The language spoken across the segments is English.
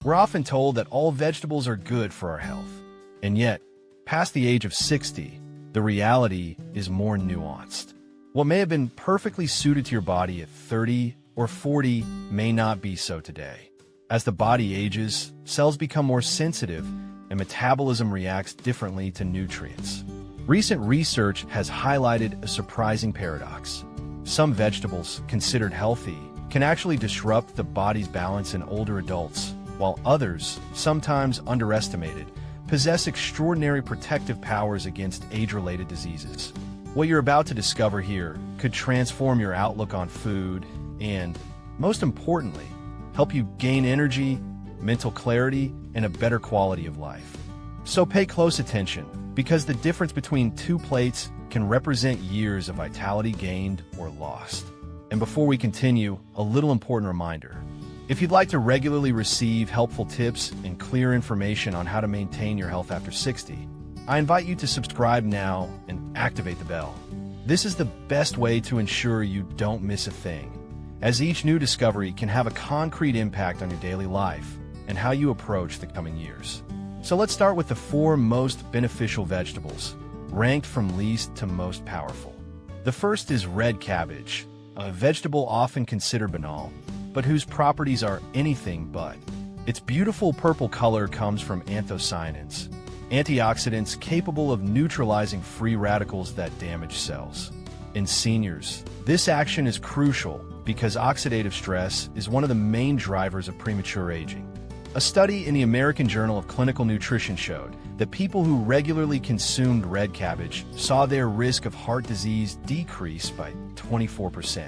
We're often told that all vegetables are good for our health. And yet, past the age of 60, the reality is more nuanced. What may have been perfectly suited to your body at 30 or 40 may not be so today. As the body ages, cells become more sensitive and metabolism reacts differently to nutrients. Recent research has highlighted a surprising paradox. Some vegetables, considered healthy, can actually disrupt the body's balance in older adults, while others, sometimes underestimated, possess extraordinary protective powers against age-related diseases. What you're about to discover here could transform your outlook on food and, most importantly, help you gain energy, mental clarity, and a better quality of life. So pay close attention, because the difference between two plates can represent years of vitality gained or lost. And before we continue, a little important reminder. If you'd like to regularly receive helpful tips and clear information on how to maintain your health after 60, I invite you to subscribe now and activate the bell. This is the best way to ensure you don't miss a thing, as each new discovery can have a concrete impact on your daily life and how you approach the coming years. So let's start with the 4 most beneficial vegetables, ranked from least to most powerful. The first is red cabbage, a vegetable often considered banal, but whose properties are anything but. Its beautiful purple color comes from anthocyanins, antioxidants capable of neutralizing free radicals that damage cells. In seniors, this action is crucial because oxidative stress is one of the main drivers of premature aging. A study in the American Journal of Clinical Nutrition showed that people who regularly consumed red cabbage saw their risk of heart disease decrease by 24%.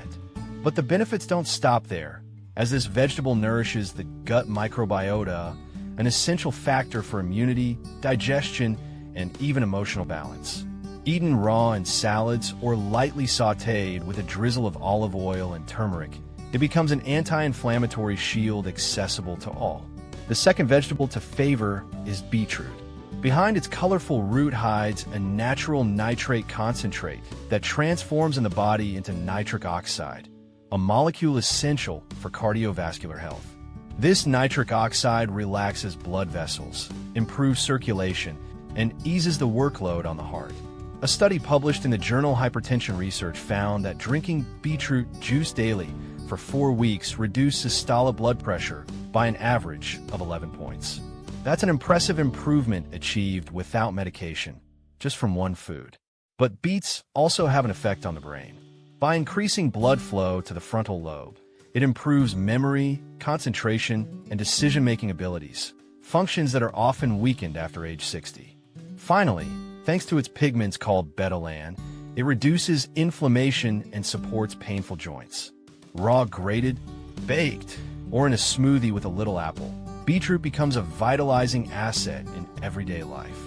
But the benefits don't stop there, as this vegetable nourishes the gut microbiota, an essential factor for immunity, digestion, and even emotional balance. Eaten raw in salads or lightly sautéed with a drizzle of olive oil and turmeric, it becomes an anti-inflammatory shield accessible to all. The second vegetable to favor is beetroot. Behind its colorful root hides a natural nitrate concentrate that transforms in the body into nitric oxide, a molecule essential for cardiovascular health. This nitric oxide relaxes blood vessels, improves circulation, and eases the workload on the heart. A study published in the journal Hypertension Research found that drinking beetroot juice daily for 4 weeks reduced systolic blood pressure by an average of 11 points. That's an impressive improvement achieved without medication, just from one food. But beets also have an effect on the brain. By increasing blood flow to the frontal lobe, it improves memory, concentration, and decision-making abilities, functions that are often weakened after age 60. Finally, thanks to its pigments called betalan, it reduces inflammation and supports painful joints. Raw grated, baked, or in a smoothie with a little apple, beetroot becomes a vitalizing asset in everyday life.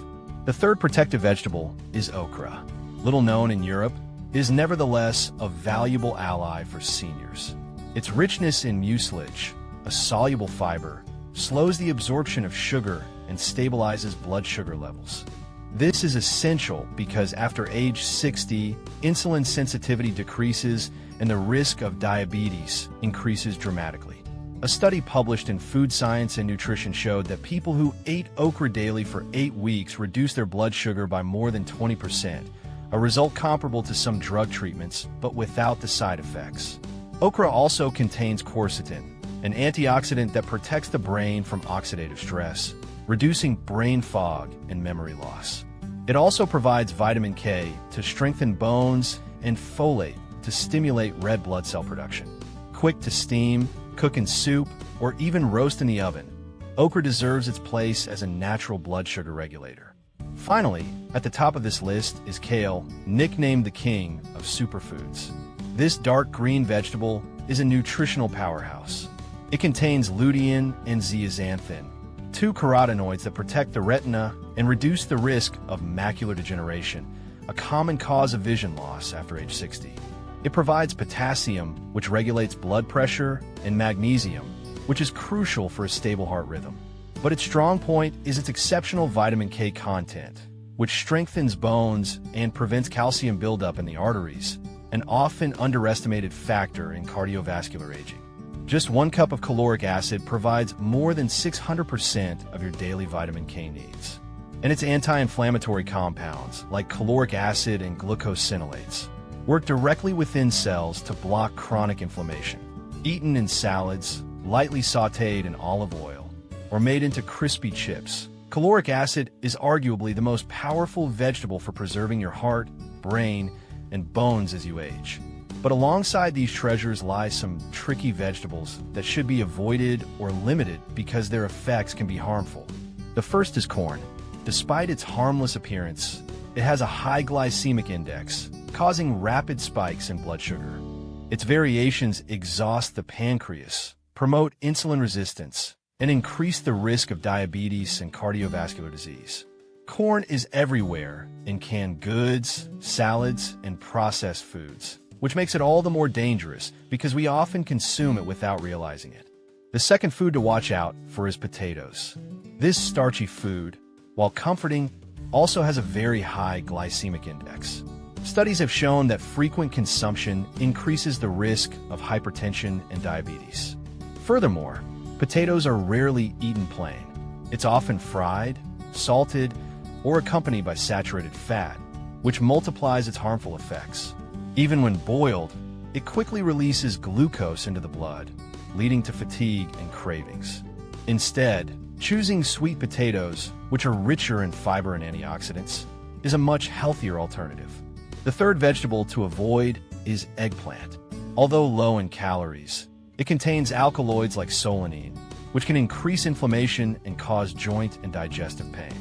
The third protective vegetable is okra. Little known in Europe, it is nevertheless a valuable ally for seniors. Its richness in mucilage, a soluble fiber, slows the absorption of sugar and stabilizes blood sugar levels. This is essential because after age 60, insulin sensitivity decreases and the risk of diabetes increases dramatically. A study published in Food Science and Nutrition showed that people who ate okra daily for 8 weeks reduced their blood sugar by more than 20%, a result comparable to some drug treatments, but without the side effects. Okra also contains quercetin, an antioxidant that protects the brain from oxidative stress, reducing brain fog and memory loss. It also provides vitamin K to strengthen bones and folate to stimulate red blood cell production. Quick to steam, cook in soup, or even roast in the oven, okra deserves its place as a natural blood sugar regulator. Finally, at the top of this list is kale, nicknamed the king of superfoods. This dark green vegetable is a nutritional powerhouse. It contains lutein and zeaxanthin, 2 carotenoids that protect the retina and reduce the risk of macular degeneration, a common cause of vision loss after age 60. It provides potassium, which regulates blood pressure, and magnesium, which is crucial for a stable heart rhythm. But its strong point is its exceptional vitamin K content, which strengthens bones and prevents calcium buildup in the arteries, an often underestimated factor in cardiovascular aging. Just 1 cup of caloric acid provides more than 600% of your daily vitamin K needs. And its anti-inflammatory compounds, like caloric acid and glucosinolates, work directly within cells to block chronic inflammation. Eaten in salads, lightly sautéed in olive oil, or made into crispy chips, caloric acid is arguably the most powerful vegetable for preserving your heart, brain, and bones as you age. But alongside these treasures lie some tricky vegetables that should be avoided or limited because their effects can be harmful. The first is corn. Despite its harmless appearance, it has a high glycemic index, causing rapid spikes in blood sugar. Its variations exhaust the pancreas, promote insulin resistance, and increase the risk of diabetes and cardiovascular disease. Corn is everywhere in canned goods, salads, and processed foods, which makes it all the more dangerous because we often consume it without realizing it. The second food to watch out for is potatoes. This starchy food, while comforting, also has a very high glycemic index. Studies have shown that frequent consumption increases the risk of hypertension and diabetes. Furthermore, potatoes are rarely eaten plain. It's often fried, salted, or accompanied by saturated fat, which multiplies its harmful effects. Even when boiled, it quickly releases glucose into the blood, leading to fatigue and cravings. Instead, choosing sweet potatoes, which are richer in fiber and antioxidants, is a much healthier alternative. The third vegetable to avoid is eggplant. Although low in calories, it contains alkaloids like solanine, which can increase inflammation and cause joint and digestive pain.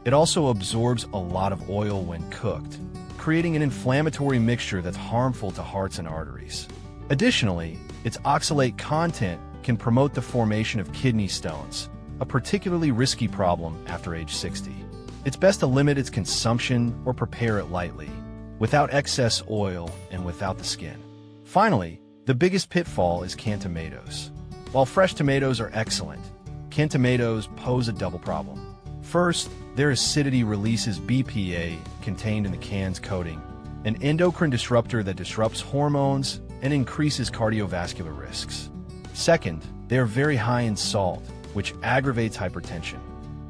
It also absorbs a lot of oil when cooked, creating an inflammatory mixture that's harmful to hearts and arteries. Additionally, its oxalate content can promote the formation of kidney stones, a particularly risky problem after age 60. It's best to limit its consumption or prepare it lightly, without excess oil and without the skin. Finally, the biggest pitfall is canned tomatoes. While fresh tomatoes are excellent, canned tomatoes pose a double problem. First, their acidity releases BPA contained in the can's coating, an endocrine disruptor that disrupts hormones and increases cardiovascular risks. Second, they are very high in salt, which aggravates hypertension.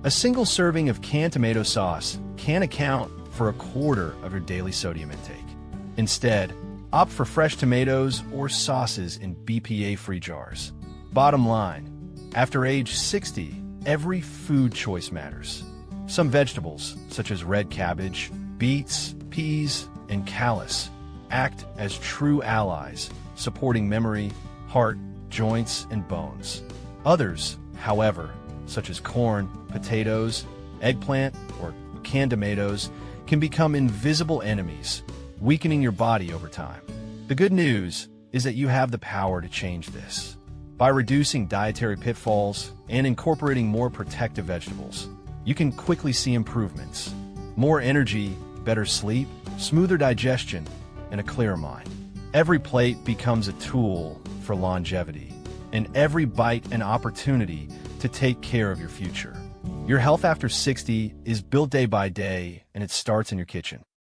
A single serving of canned tomato sauce can account for 1/4 of your daily sodium intake. Instead, opt for fresh tomatoes or sauces in BPA-free jars. Bottom line, after age 60, every food choice matters. Some vegetables, such as red cabbage, beets, peas, and callus, act as true allies, supporting memory, heart, joints, and bones. Others, however, such as corn, potatoes, eggplant, or canned tomatoes, can become invisible enemies, weakening your body over time. The good news is that you have the power to change this. By reducing dietary pitfalls and incorporating more protective vegetables, you can quickly see improvements. More energy, better sleep, smoother digestion, and a clearer mind. Every plate becomes a tool for longevity, and every bite an opportunity to take care of your future. Your health after 60 is built day by day, and it starts in your kitchen.